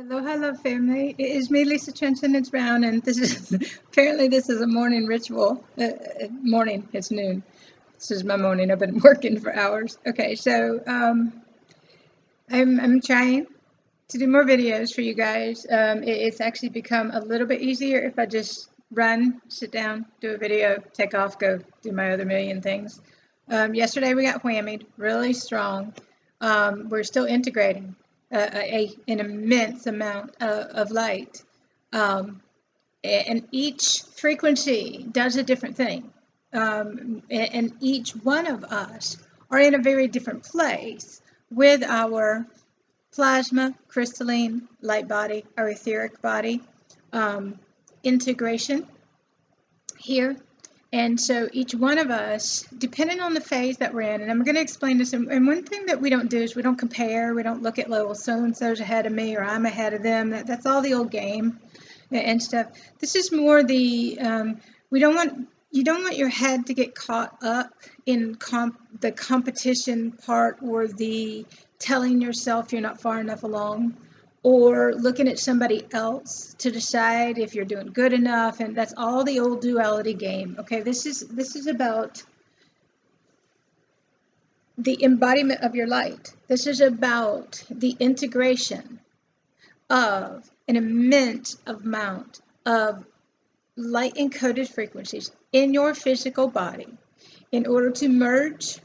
Hello, hello, family. It is me, Lisa Transcendence Brown, and this is apparently this is a morning ritual. Morning, it's noon. This is my morning. I've been working for hours. Okay, so I'm trying to do more videos for you guys. It's actually become a little bit easier if I just run, sit down, do a video, take off, go do my other million things. Yesterday we got whammied really strong. We're still integrating an immense amount of light. And each frequency does a different thing. And each one of us are in a very different place with our plasma, crystalline, light body, our etheric body, integration here. And so each one of us, depending on the phase that we're in, and I'm going to explain this, and one thing that we don't do is we don't compare, we don't look at, well, so-and-so's ahead of me or I'm ahead of them. That's all the old game and stuff. This is more the, you don't want your head to get caught up in the competition part or the telling yourself you're not far enough along, or looking at somebody else to decide if you're doing good enough. And that's all the old duality game. Okay, this is about the embodiment of your light. This is about the integration of an immense amount of light encoded frequencies in your physical body in order to merge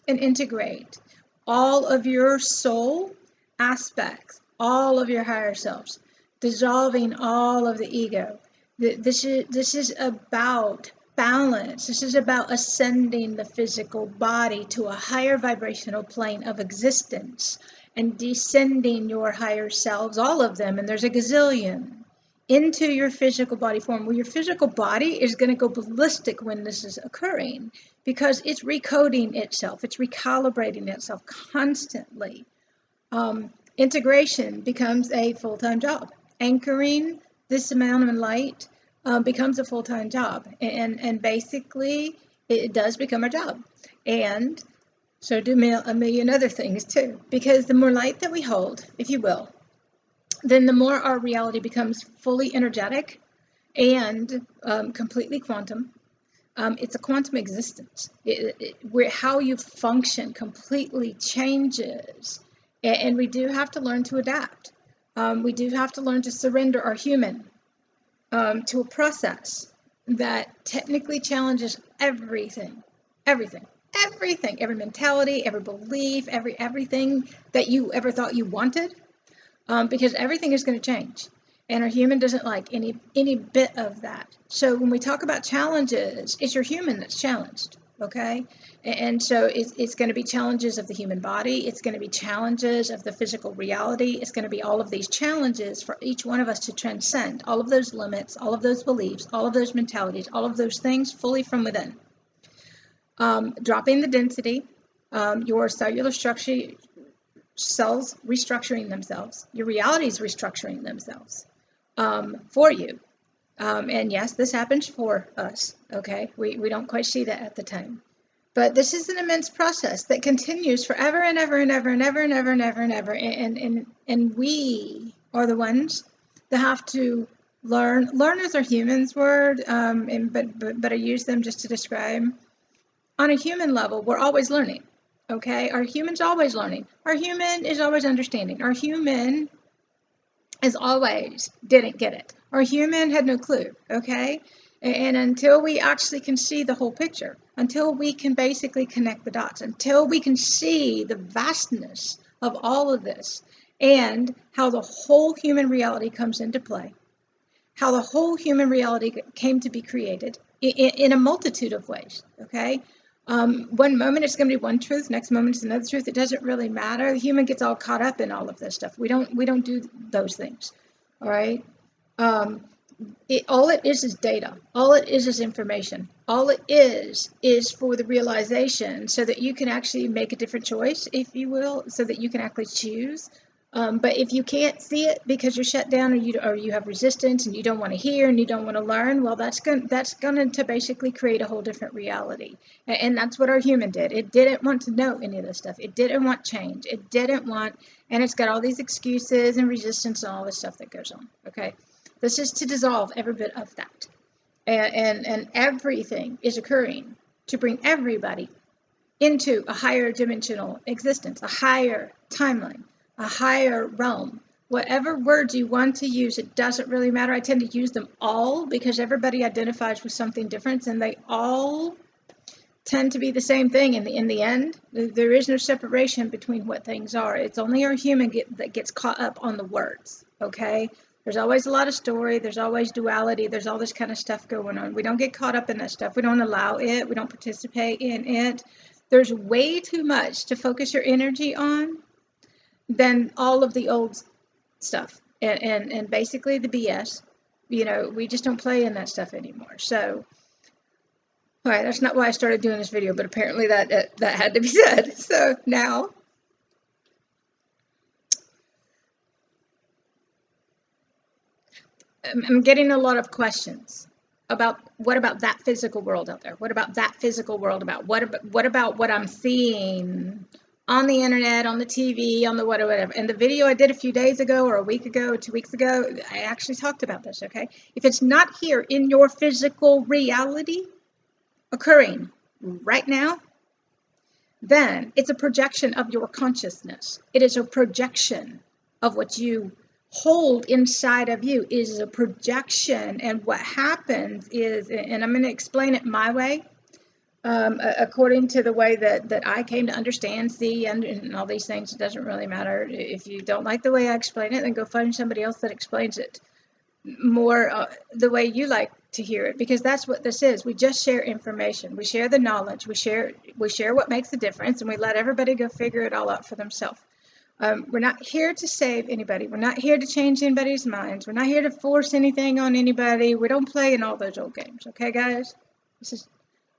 and integrate all of your soul aspects, all of your higher selves, dissolving all of the ego. This is about balance. This is about ascending the physical body to a higher vibrational plane of existence and descending your higher selves, all of them, and there's a gazillion, into your physical body form. Well, your physical body is going to go ballistic when this is occurring because it's recoding itself, it's recalibrating itself constantly. Integration becomes a full-time job. Anchoring this amount of light becomes a full-time job, and basically it does become a job. And so do a million other things too, because the more light that we hold, if you will, then the more our reality becomes fully energetic and completely quantum. It's a quantum existence. Where how you function completely changes. And we do have to learn to adapt. We do have to learn to surrender our human to a process that technically challenges everything, every mentality, every belief, everything that you ever thought you wanted, because everything is going to change. And our human doesn't like any bit of that. So when we talk about challenges, it's your human that's challenged. Okay, and so it's going to be challenges of the human body. It's going to be challenges of the physical reality. It's going to be all of these challenges for each one of us to transcend all of those limits, all of those beliefs, all of those mentalities, all of those things fully from within. Dropping the density, your cellular structure, cells restructuring themselves, your realities restructuring themselves for you. And yes, this happens for us, okay? We don't quite see that at the time. But this is an immense process that continues forever and ever and ever and ever and ever and ever and ever. And we are the ones that have to learn. Learn is our human's word, but I use them just to describe. On a human level, we're always learning, okay? Our human's always learning. Our human is always understanding. Our human as always didn't get it. Our human had no clue, okay? And until we actually can see the whole picture, until we can basically connect the dots, until we can see the vastness of all of this and how the whole human reality comes into play, how the whole human reality came to be created in a multitude of ways, okay? One moment it's going to be one truth, next moment it's another truth. It doesn't really matter. The human gets all caught up in all of this stuff. We don't do those things. All right. All it is data. All it is information. All it is for the realization so that you can actually make a different choice, if you will, so that you can actually choose But if you can't see it because you're shut down, or you have resistance and you don't want to hear and you don't want to learn, well, that's going to basically create a whole different reality. And that's what our human did. It didn't want to know any of this stuff. It didn't want change. It didn't want, and it's got all these excuses and resistance and all this stuff that goes on. Okay, this is to dissolve every bit of that, and everything is occurring to bring everybody into a higher dimensional existence, a higher timeline, a higher realm. Whatever words you want to use, it doesn't really matter. I tend to use them all because everybody identifies with something different, and they all tend to be the same thing in the end. There is no separation between what things are. It's only our human that gets caught up on the words, okay? There's always a lot of story. There's always duality. There's all this kind of stuff going on. We don't get caught up in that stuff. We don't allow it. We don't participate in it. There's way too much to focus your energy on than all of the old stuff and basically the BS. You know, we just don't play in that stuff anymore. So, all right, that's not why I started doing this video, but apparently that had to be said. So now, I'm getting a lot of questions about what about that physical world out there? What about that physical world what about what I'm seeing on the internet, on the TV, on the whatever. And the video I did a few days ago or a week ago or 2 weeks ago, I actually talked about this, okay? If it's not here in your physical reality occurring right now, then it's a projection of your consciousness. It is a projection of what you hold inside of you. It is a projection, and what happens is, and I'm going to explain it my way, according to the way that I came to understand, see, and all these things. It doesn't really matter. If you don't like the way I explain it, then go find somebody else that explains it more the way you like to hear it, because that's what this is. We just share information. We share the knowledge. We share what makes the difference, and we let everybody go figure it all out for themselves. We're not here to save anybody. We're not here to change anybody's minds. We're not here to force anything on anybody. We don't play in all those old games. Okay, guys? This is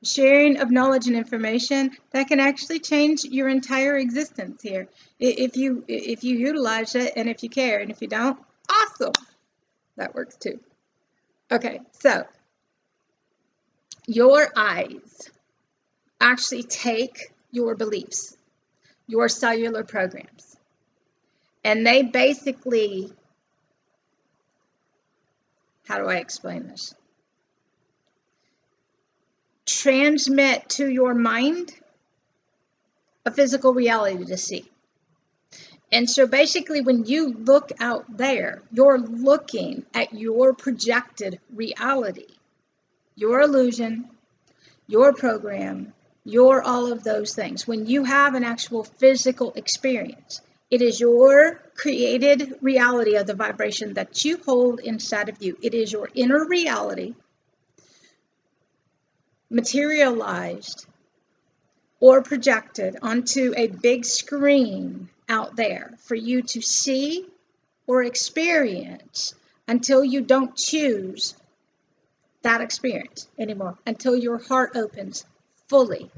sharing of knowledge and information that can actually change your entire existence here if you utilize it and if you care. And if you don't, awesome. That works too. Okay, so your eyes actually take your beliefs, your cellular programs, and they basically, how do I explain this? Transmit to your mind a physical reality to see. And so basically when you look out there, you're looking at your projected reality, your illusion, your program, your all of those things. When you have an actual physical experience, it is your created reality of the vibration that you hold inside of you. It is your inner reality materialized or projected onto a big screen out there for you to see or experience until you don't choose that experience anymore, until your heart opens fully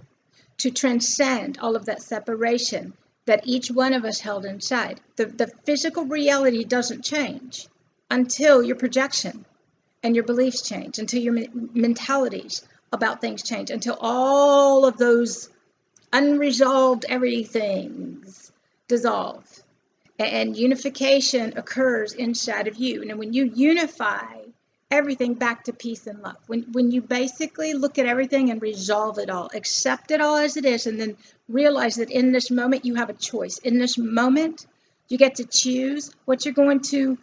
to transcend all of that separation that each one of us held inside. The physical reality doesn't change until your projection and your beliefs change, until your mentalities about things change, until all of those unresolved everythings dissolve and unification occurs inside of you. And when you unify everything back to peace and love, when you basically look at everything and resolve it all, accept it all as it is, and then realize that in this moment you have a choice. In this moment you get to choose what you're going to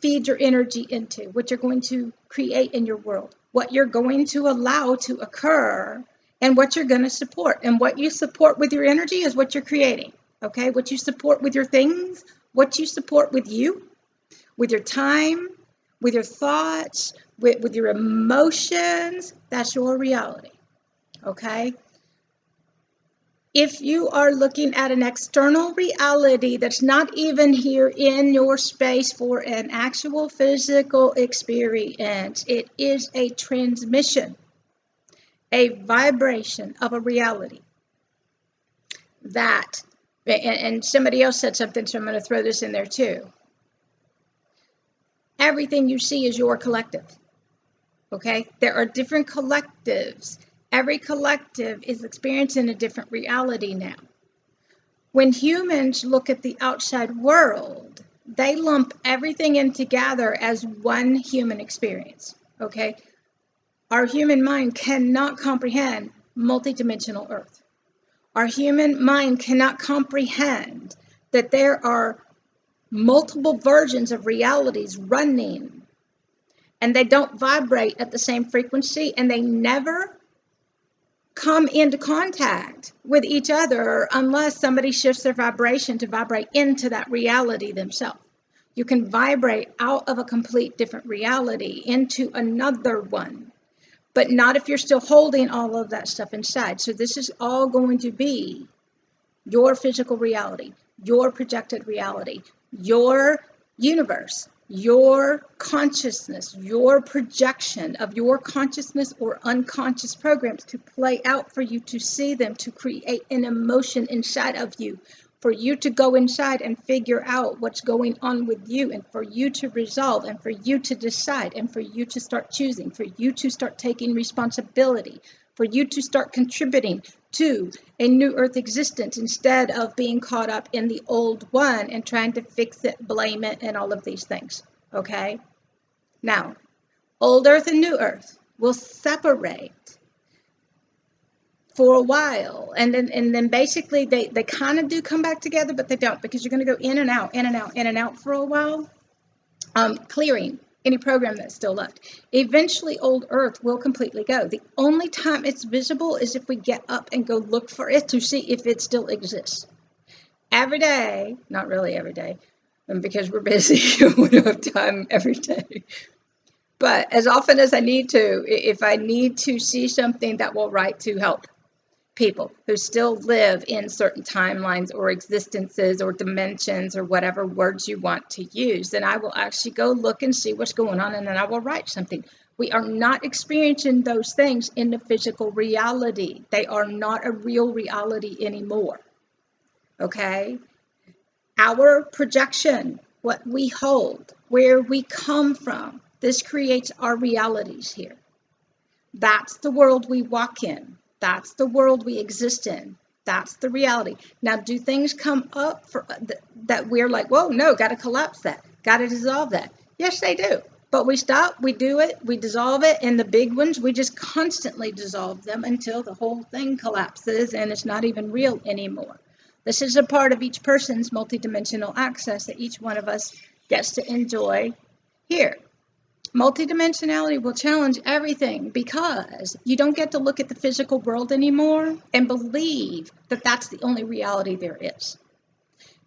feed your energy into, what you're going to create in your world, what you're going to allow to occur, and what you're going to support. And what you support with your energy is what you're creating, okay? What you support with your things, what you support with you, with your time, with your thoughts, with your emotions, that's your reality, okay? If you are looking at an external reality that's not even here in your space for an actual physical experience, it is a transmission, a vibration of a reality that And somebody else said something, so I'm going to throw this in there too. Everything you see is your collective. Okay? There are different collectives. Every collective is experiencing a different reality now. When humans look at the outside world, they lump everything in together as one human experience. Okay? Our human mind cannot comprehend multidimensional Earth. Our human mind cannot comprehend that there are multiple versions of realities running, and they don't vibrate at the same frequency, and they never come into contact with each other unless somebody shifts their vibration to vibrate into that reality themselves. You can vibrate out of a complete different reality into another one, but not if you're still holding all of that stuff inside. So this is all going to be your physical reality, your projected reality, your universe, your consciousness, your projection of your consciousness or unconscious programs to play out for you to see them, to create an emotion inside of you, for you to go inside and figure out what's going on with you, and for you to resolve, and for you to decide, and for you to start choosing, for you to start taking responsibility, for you to start contributing to a new earth existence instead of being caught up in the old one and trying to fix it, blame it, and all of these things. Okay? Now, old earth and new earth will separate for a while, and then basically they kind of do come back together, but they don't, because you're going to go in and out, in and out, in and out for a while, clearing any program that's still left. Eventually, old earth will completely go. The only time it's visible is if we get up and go look for it to see if it still exists. Every day, not really every day, because we're busy, we don't have time every day. But as often as I need to, if I need to see something that will write to help people who still live in certain timelines or existences or dimensions or whatever words you want to use, then I will actually go look and see what's going on, and then I will write something. We are not experiencing those things in the physical reality. They are not a real reality anymore. Okay? Our projection, what we hold, where we come from, this creates our realities here. That's the world we walk in. That's the world we exist in. That's the reality. Now, do things come up for that we're like, whoa, no, got to collapse that, got to dissolve that? Yes, they do. But we stop, we do it, we dissolve it, and the big ones, we just constantly dissolve them until the whole thing collapses and it's not even real anymore. This is a part of each person's multidimensional access that each one of us gets to enjoy here. Multidimensionality will challenge everything, because you don't get to look at the physical world anymore and believe that that's the only reality there is.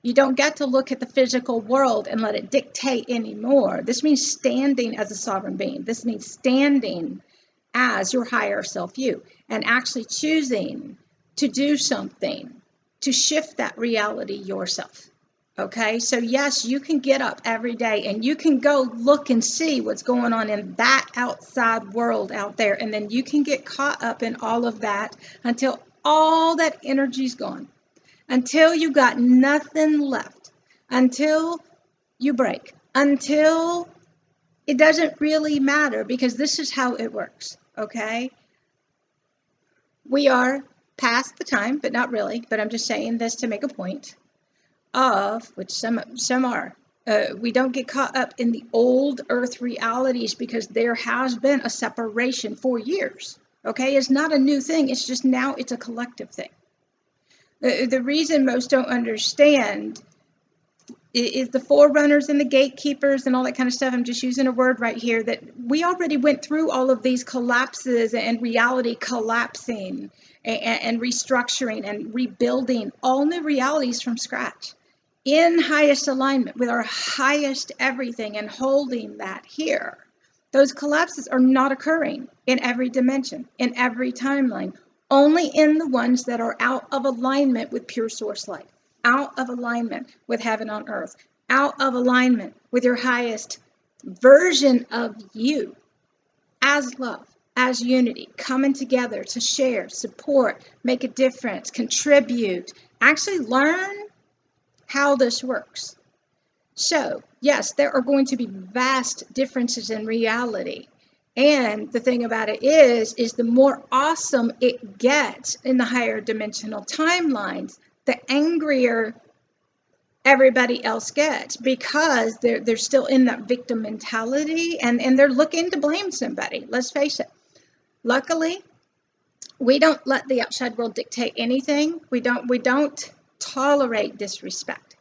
You don't get to look at the physical world and let it dictate anymore. This means standing as a sovereign being. This means standing as your higher self you and actually choosing to do something to shift that reality yourself. Okay, so yes, you can get up every day and you can go look and see what's going on in that outside world out there. And then you can get caught up in all of that until all that energy's gone, until you got nothing left, until you break, until it doesn't really matter, because this is how it works. Okay, we are past the time, but not really, but I'm just saying this to make a point. Of which some are. We don't get caught up in the old earth realities, because there has been a separation for years. Okay, it's not a new thing. It's just now it's a collective thing. The reason most don't understand is the forerunners and the gatekeepers and all that kind of stuff. I'm just using a word right here, that we already went through all of these collapses and reality collapsing and restructuring and rebuilding all new realities from scratch, in highest alignment with our highest everything, and holding that here. Those collapses are not occurring in every dimension, in every timeline, only in the ones that are out of alignment with pure source light, out of alignment with heaven on earth, out of alignment with your highest version of you as love, as unity, coming together to share, support, make a difference, contribute, actually learn how this works. So, yes, there are going to be vast differences in reality. And the thing about it is the more awesome it gets in the higher dimensional timelines, the angrier everybody else gets, because they're still in that victim mentality, and they're looking to blame somebody. Let's face it. Luckily, we don't let the outside world dictate anything. We don't tolerate disrespect.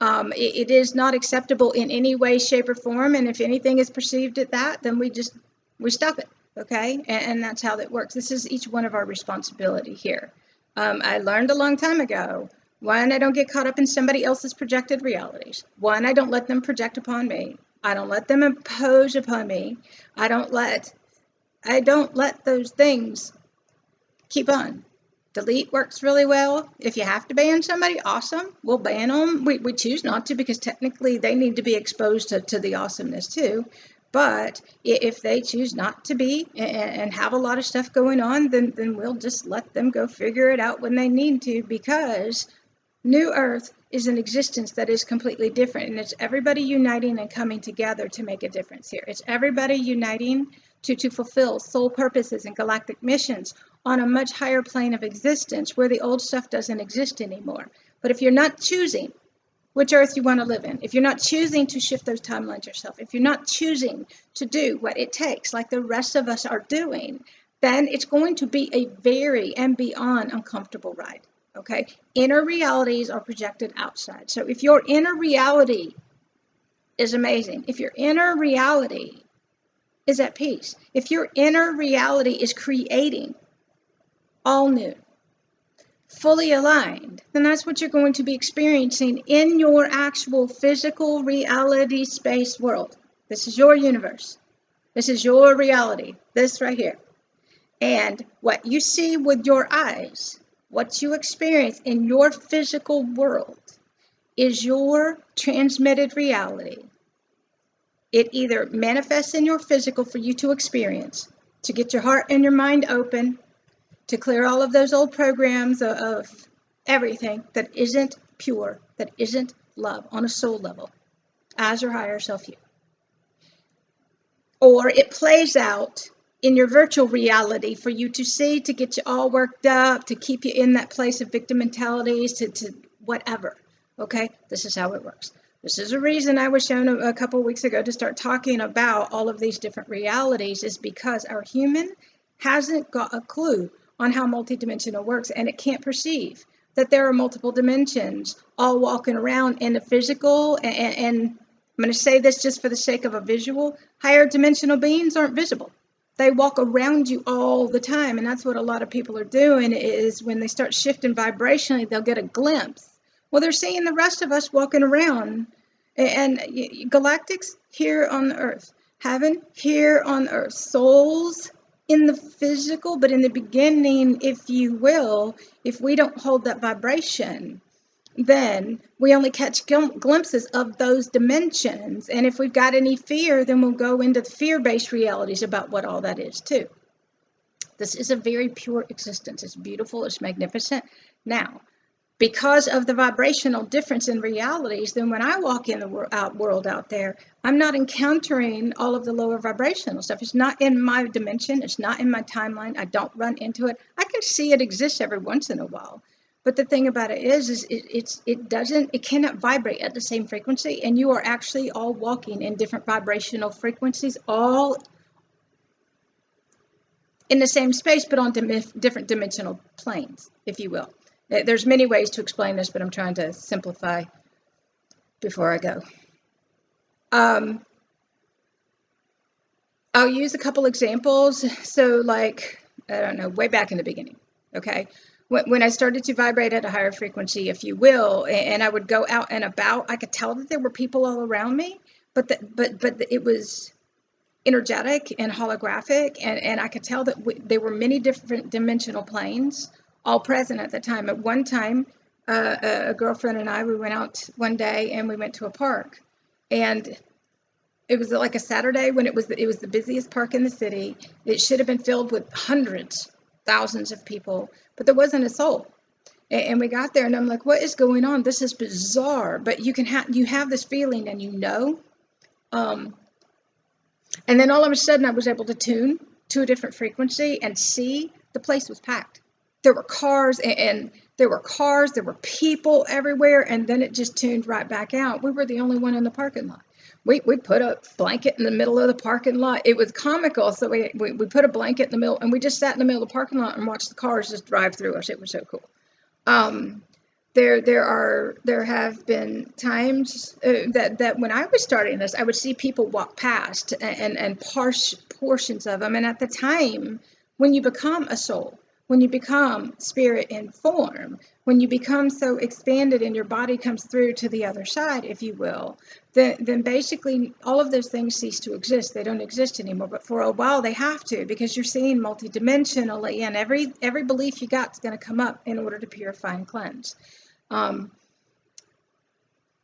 It is not acceptable in any way, shape, or form. And if anything is perceived at that, then we stop it. Okay, and that's how that works. This is each one of our responsibility here. I learned a long time ago. One, I don't get caught up in somebody else's projected realities. One, I don't let them project upon me. I don't let them impose upon me. I don't let those things keep on. Delete works really well. If you have to ban somebody, awesome. We'll ban them. We choose not to, because technically they need to be exposed to the awesomeness too. But if they choose not to be and have a lot of stuff going on, then we'll just let them go figure it out when they need to, because New Earth is an existence that is completely different, and it's everybody uniting and coming together to make a difference here. It's everybody uniting to fulfill soul purposes and galactic missions on a much higher plane of existence, where the old stuff doesn't exist anymore. But if you're not choosing which Earth you want to live in, if you're not choosing to shift those timelines yourself, if you're not choosing to do what it takes, like the rest of us are doing, then it's going to be a very and beyond uncomfortable ride. Okay, inner realities are projected outside. So if your inner reality is amazing, if your inner reality is at peace, if your inner reality is creating all new, fully aligned, then that's what you're going to be experiencing in your actual physical reality space world. This is your universe. This is your reality, this right here. And what you see with your eyes, what you experience in your physical world, is your transmitted reality. It either manifests in your physical for you to experience, to get your heart and your mind open, to clear all of those old programs of everything that isn't pure, that isn't love on a soul level, as your higher self you. Or it plays out in your virtual reality for you to see, to get you all worked up, to keep you in that place of victim mentalities, to whatever. Okay, this is how it works. This is a reason I was shown a couple of weeks ago to start talking about all of these different realities, is because our human hasn't got a clue on how multidimensional works, and it can't perceive that there are multiple dimensions all walking around in the physical. And I'm going to say this just for the sake of a visual. Higher dimensional beings aren't visible. They walk around you all the time, and that's what a lot of people are doing, is when they start shifting vibrationally, they'll get a glimpse. Well, they're seeing the rest of us walking around, and galactics here on the earth, heaven here on earth, souls in the physical, but in the beginning, if you will, if we don't hold that vibration, then we only catch glimpses of those dimensions. And if we've got any fear, then we'll go into the fear-based realities about what all that is too. This is a very pure existence. It's beautiful. It's magnificent. Now, because of the vibrational difference in realities, then when I walk in the world out there, I'm not encountering all of the lower vibrational stuff. It's not in my dimension. It's not in my timeline. I don't run into it. I can see it exists every once in a while. But the thing about it is it cannot vibrate at the same frequency, and you are actually all walking in different vibrational frequencies, all in the same space, but on different dimensional planes, if you will. There's many ways to explain this, but I'm trying to simplify before I go. I'll use a couple examples. So like, I don't know, way back in the beginning, okay? When I started to vibrate at a higher frequency, if you will, and I would go out and about, I could tell that there were people all around me, but it was energetic and holographic, and I could tell that there were many different dimensional planes all present at the time. At one time, a girlfriend and I, we went out one day and we went to a park, and it was like a Saturday when it was the busiest park in the city. It should have been filled with hundreds, thousands of people, but there wasn't a soul. And we got there, and I'm like, what is going on? This is bizarre. But you have this feeling, and you know. And then all of a sudden, I was able to tune to a different frequency and see the place was packed. There were cars, and there were people everywhere, and then it just tuned right back out. We were the only one in the parking lot. We put a blanket in the middle of the parking lot. It was comical. So we put a blanket in the middle, and we just sat in the middle of the parking lot and watched the cars just drive through us. It was so cool. There have been times that when I was starting this, I would see people walk past and portions of them. And at the time, when you become a soul, when you become spirit in form, when you become so expanded and your body comes through to the other side, if you will, then basically all of those things cease to exist. They don't exist anymore. But for a while they have to, because you're seeing multidimensionally, and every belief you got is going to come up in order to purify and cleanse.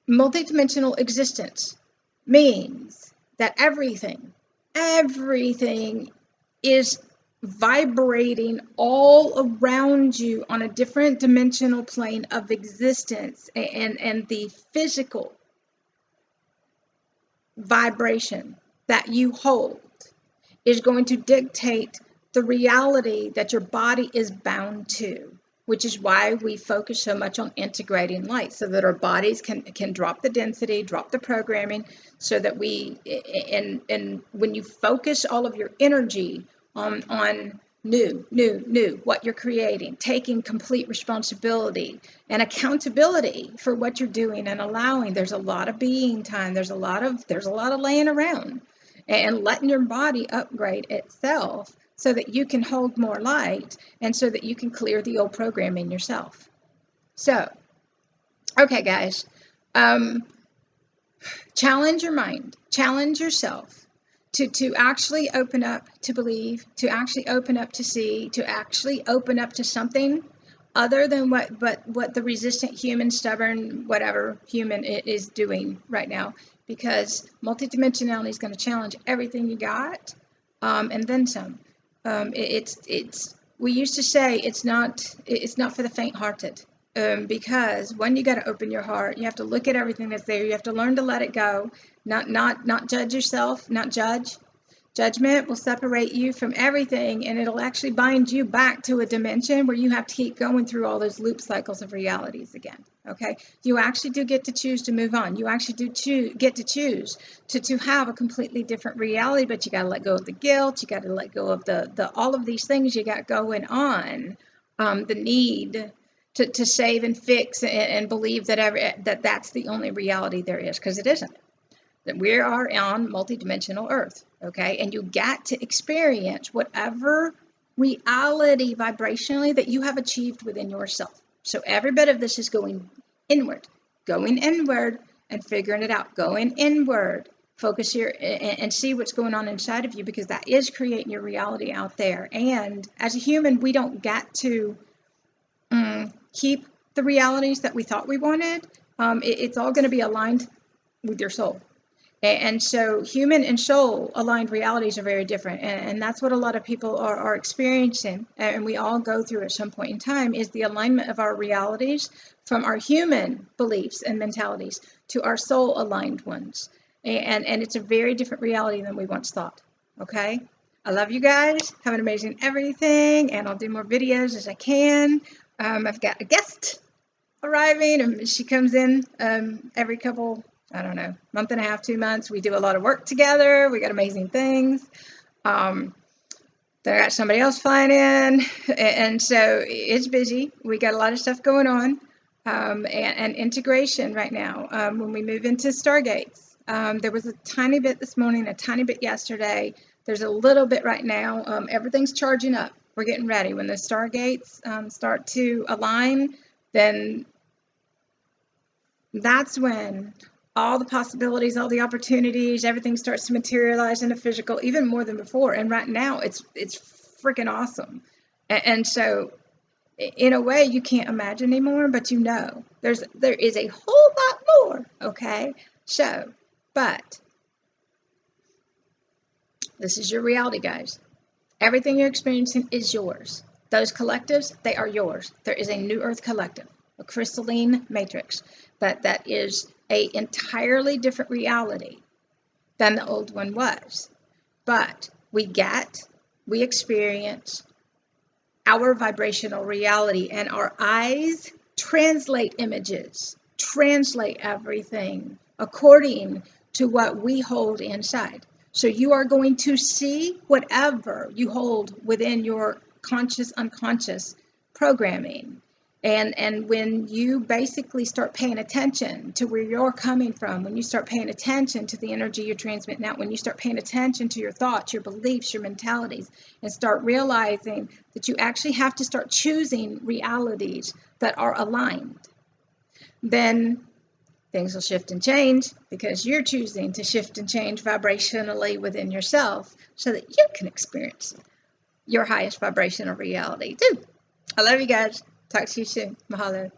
Multidimensional existence means that everything is vibrating all around you on a different dimensional plane of existence, and the physical vibration that you hold is going to dictate the reality that your body is bound to, which is why we focus so much on integrating light, so that our bodies can drop the density, drop the programming, so that and when you focus all of your energy on new, what you're creating, taking complete responsibility and accountability for what you're doing and allowing. There's a lot of being time. There's a lot of laying around and letting your body upgrade itself so that you can hold more light and so that you can clear the old programming yourself. So, okay, guys, challenge your mind, challenge yourself. To actually open up to believe, to actually open up to see, to actually open up to something other than what the resistant human, stubborn, whatever human is doing right now. Because multidimensionality is going to challenge everything you got, and then some. We used to say it's not for the faint-hearted. Because when you got to open your heart, you have to look at everything that's there. You have to learn to let it go, not judge yourself, not judge. Judgment will separate you from everything, and it'll actually bind you back to a dimension where you have to keep going through all those loop cycles of realities again. Okay, you actually do get to choose to move on. You actually do get to choose to have a completely different reality, but you got to let go of the guilt. You got to let go of the all of these things you got going on. The need to save and fix and believe that that's the only reality there is, because it isn't. That we are on multidimensional Earth, okay? And you got to experience whatever reality vibrationally that you have achieved within yourself. So every bit of this is going inward and figuring it out, going inward. Focus here and see what's going on inside of you, because that is creating your reality out there. And as a human, we don't get to keep the realities that we thought we wanted. It's all going to be aligned with your soul. And so human and soul aligned realities are very different. And that's what a lot of people are experiencing. And we all go through at some point in time, is the alignment of our realities from our human beliefs and mentalities to our soul aligned ones. And it's a very different reality than we once thought. Okay. I love you guys. Have an amazing everything. And I'll do more videos as I can. I've got a guest arriving, and she comes in every couple, I don't know, month and a half, 2 months. We do a lot of work together. We got amazing things. There got somebody else flying in, and so it's busy. We got a lot of stuff going on, and integration right now. When we move into stargates, there was a tiny bit this morning, a tiny bit yesterday. There's a little bit right now. Everything's charging up. We're getting ready. When the stargates start to align, then that's when all the possibilities, all the opportunities, everything starts to materialize in the physical, even more than before. And right now, it's freaking awesome. And so, in a way, you can't imagine anymore, but you know, there is a whole lot more. Okay, so, but this is your reality, guys. Everything you're experiencing is yours. Those collectives, they are yours. There is a New Earth collective, a crystalline matrix, but that is a entirely different reality than the old one was. But we experience our vibrational reality, and our eyes translate images, translate everything according to what we hold inside. So you are going to see whatever you hold within your conscious, unconscious programming. And when you basically start paying attention to where you're coming from, when you start paying attention to the energy you're transmitting out, when you start paying attention to your thoughts, your beliefs, your mentalities, and start realizing that you actually have to start choosing realities that are aligned, then things will shift and change, because you're choosing to shift and change vibrationally within yourself so that you can experience your highest vibrational reality too. I love you guys. Talk to you soon. Mahalo.